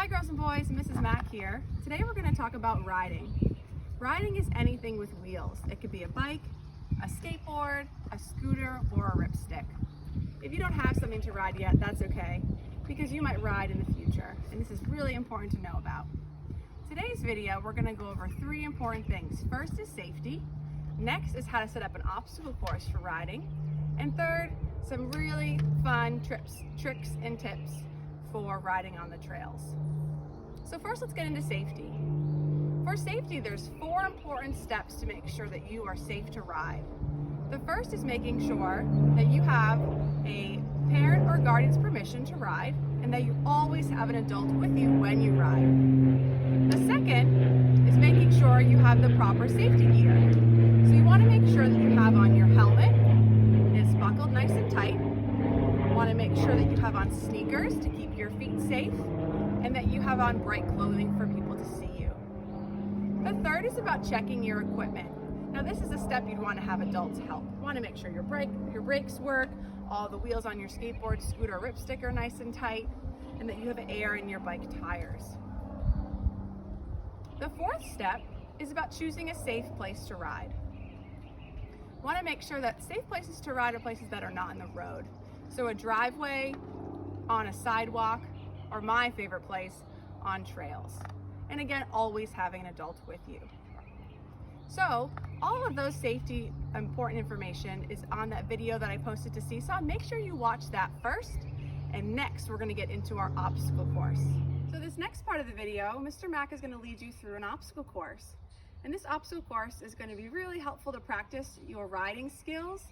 Hi girls and boys, Mrs. Mack here. Today we're going to talk about riding. Riding is anything with wheels. It could be a bike, a skateboard, a scooter, or a ripstick. If you don't have something to ride yet, that's okay, because you might ride in the future, and this is really important to know about. Today's video, we're going to go over 3 important things. First is safety. Next is how to set up an obstacle course for riding. And third, some really fun tricks and tips for riding on the trails. So first, let's get into safety. For safety, there's 4 important steps to make sure that you are safe to ride. The first is making sure that you have a parent or guardian's permission to ride and that you always have an adult with you when you ride. The second is making sure you have the proper safety gear. So you want to make sure that you have on your helmet, it's buckled nice and tight. You want to make sure that you have on sneakers to keep your feet safe, and that you have on bright clothing for people to see you. The third is about checking your equipment. Now this is a step you'd want to have adults help. You want to make sure your brakes work, all the wheels on your skateboard, scooter, or ripstick are nice and tight, and that you have air in your bike tires. The fourth step is about choosing a safe place to ride. You want to make sure that safe places to ride are places that are not in the road. So a driveway, on a sidewalk, or my favorite place, on trails. And again, always having an adult with you. So all of those safety important information is on that video that I posted to Seesaw. Make sure you watch that first, and next we're going to get into our obstacle course. So this next part of the video, Mr. Mack is going to lead you through an obstacle course. And this obstacle course is going to be really helpful to practice your riding skills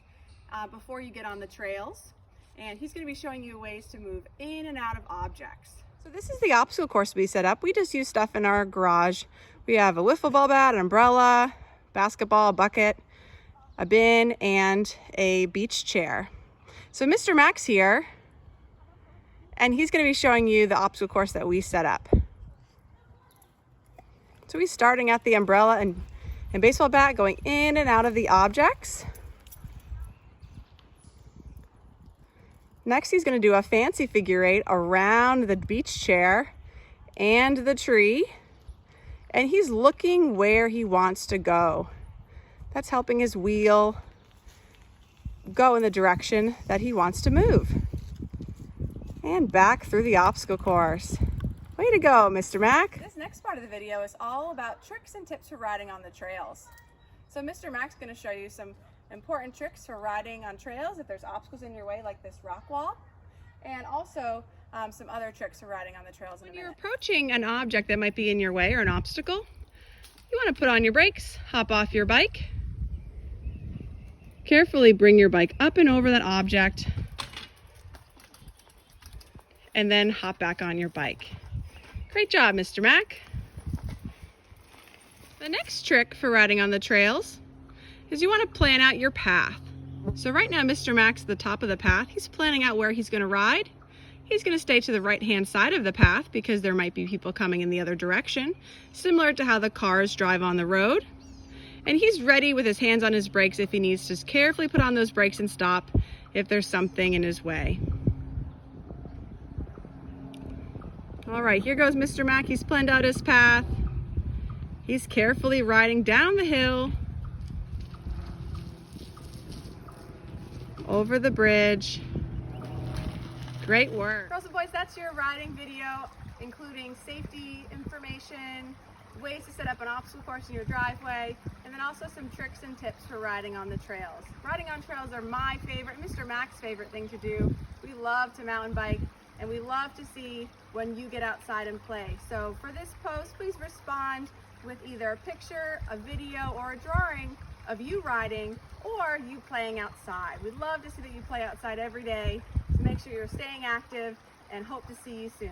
before you get on the trails. And he's going to be showing you ways to move in and out of objects. So this is the obstacle course we set up. We just use stuff in our garage. We have a wiffle ball bat, an umbrella, basketball, a bucket, a bin, and a beach chair. So Mr. Mack's here, and he's going to be showing you the obstacle course that we set up. So he's starting at the umbrella and baseball bat, going in and out of the objects. Next, he's going to do a fancy figure 8 around the beach chair and the tree. And he's looking where he wants to go. That's helping his wheel go in the direction that he wants to move. And back through the obstacle course. Way to go, Mr. Mack. This next part of the video is all about tricks and tips for riding on the trails. So Mr. Mack's going to show you some important tricks for riding on trails if there's obstacles in your way, like this rock wall, and also some other tricks for riding on the trails in a minute. When you're approaching an object that might be in your way or an obstacle, you want to put on your brakes, hop off your bike, carefully bring your bike up and over that object, and then hop back on your bike. Great job, Mr. Mack. The next trick for riding on the trails is you want to plan out your path. So right now Mr. Mack's at the top of the path. He's planning out where he's going to ride. He's going to stay to the right-hand side of the path because there might be people coming in the other direction, similar to how the cars drive on the road. And he's ready with his hands on his brakes if he needs to carefully put on those brakes and stop if there's something in his way. All right, here goes Mr. Mack. He's planned out his path. He's carefully riding down the hill, over the bridge. Great work. Girls and boys, that's your riding video, including safety information, ways to set up an obstacle course in your driveway, and then also some tricks and tips for riding on the trails. Riding on trails are my favorite, Mr. Mack's favorite thing to do. We love to mountain bike, and we love to see when you get outside and play. So for this post, please respond with either a picture, a video, or a drawing of you riding or you playing outside. We'd love to see that you play outside every day. So make sure you're staying active, and hope to see you soon.